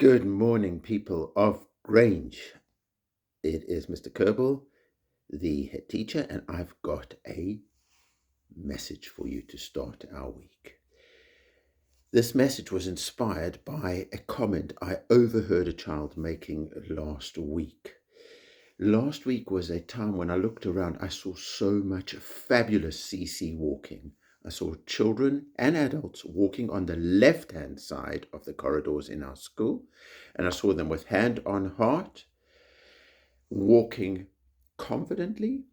Good morning, people of Grange. It is Mr. Kerbal, the head teacher, and I've got a message for you to start our week. This message was inspired by a comment I overheard a child making last week. Last week was a time when I looked around, I saw so much fabulous CC walking. I saw children and adults walking on the left-hand side of the corridors in our school, and I saw them with hand on heart, walking confidently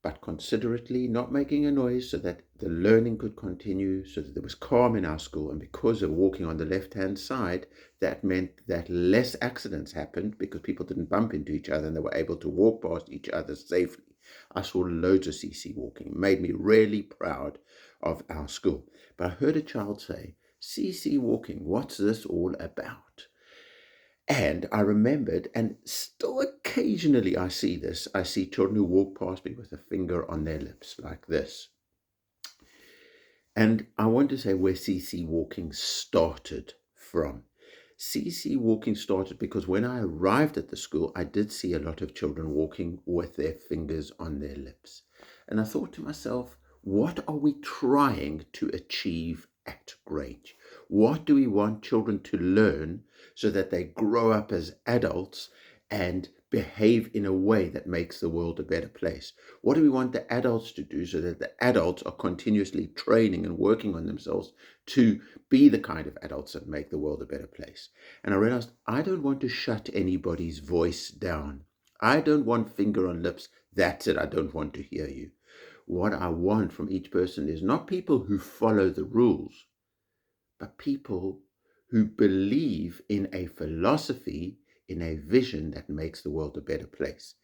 but considerately, not making a noise, so that the learning could continue, so that there was calm in our school. And because of walking on the left-hand side, that meant that less accidents happened because people didn't bump into each other and they were able to walk past each other safely. I saw loads of CC walking. It made me really proud of our school. But I heard a child say, "CC walking, what's this all about?" And I remembered, and still occasionally I see this. I see children who walk past me with a finger on their lips like this. And I want to say where CC walking started from. CC walking started because when I arrived at the school, I did see a lot of children walking with their fingers on their lips. And I thought to myself, what are we trying to achieve at Grange? What do we want children to learn so that they grow up as adults and behave in a way that makes the world a better place? What do we want the adults to do so that the adults are continuously training and working on themselves to be the kind of adults that make the world a better place? And I realized I don't want to shut anybody's voice down. I don't want finger on lips. That's it. I don't want to hear you. What I want from each person is not people who follow the rules, but people who believe in a philosophy, in a vision that makes the world a better place.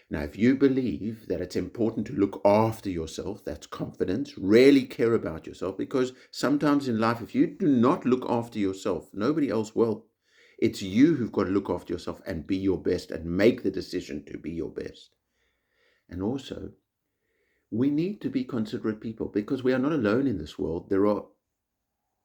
Now, if you believe that it's important to look after yourself, that's confidence, really care about yourself, because sometimes in life, if you do not look after yourself, nobody else will. It's you who've got to look after yourself and be your best and make the decision to be your best. And also, we need to be considerate people because we are not alone in this world. There are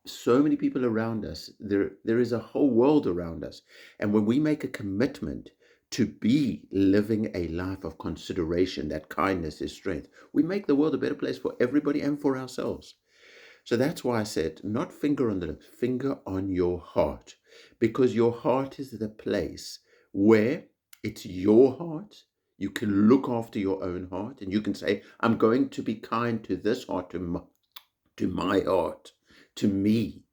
so many people around us. There is a whole world around us. And when we make a commitment to be living a life of consideration, that kindness is strength, we make the world a better place for everybody and for ourselves. So that's why I said, not finger on the lips, finger on your heart, because your heart is the place where it's your heart. You can look after your own heart and you can say, I'm going to be kind to this heart, to my heart, to me.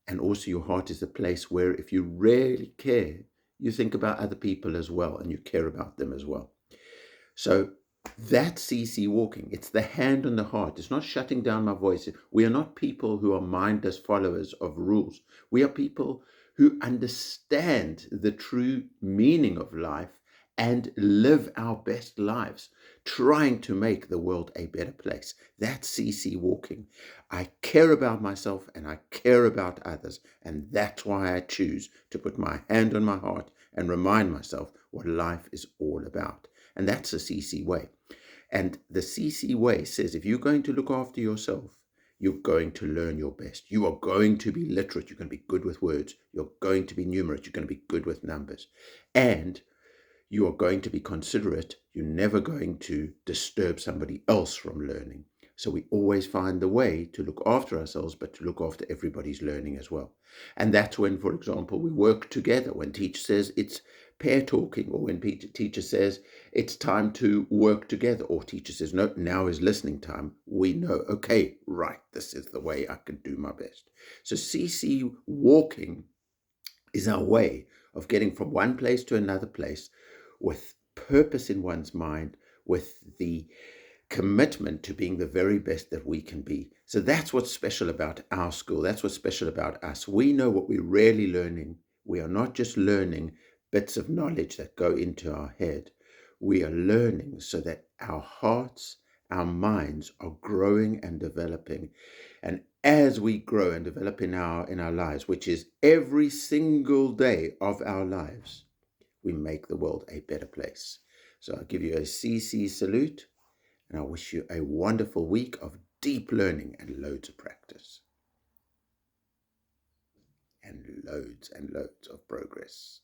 And also your heart is a place where if you really care, you think about other people as well and you care about them as well. So that's CC walking. It's the hand on the heart. It's not shutting down my voice. We are not people who are mindless followers of rules. We are people who understand the true meaning of life and live our best lives, trying to make the world a better place. That's CC walking. I care about myself and I care about others. And that's why I choose to put my hand on my heart and remind myself what life is all about. And that's the CC way. And the CC way says, if you're going to look after yourself, you're going to learn your best. You are going to be literate. You're going to be good with words. You're going to be numerate. You're going to be good with numbers. And you are going to be considerate. You're never going to disturb somebody else from learning. So we always find the way to look after ourselves, but to look after everybody's learning as well. And that's when, for example, we work together. When teacher says it's pair talking, or when teacher says it's time to work together, or teacher says, no, now is listening time, we know, okay, right, this is the way I can do my best. So CC walking is our way of getting from one place to another place with purpose in one's mind, with the commitment to being the very best that we can be. So that's what's special about our school. That's what's special about us. We know what we're really learning. We are not just learning bits of knowledge that go into our head. We are learning so that our hearts, our minds are growing and developing. And as we grow and develop in our lives, which is every single day of our lives, we make the world a better place. So I give you a CC salute, and I wish you a wonderful week of deep learning and loads of practice. And loads and loads of progress.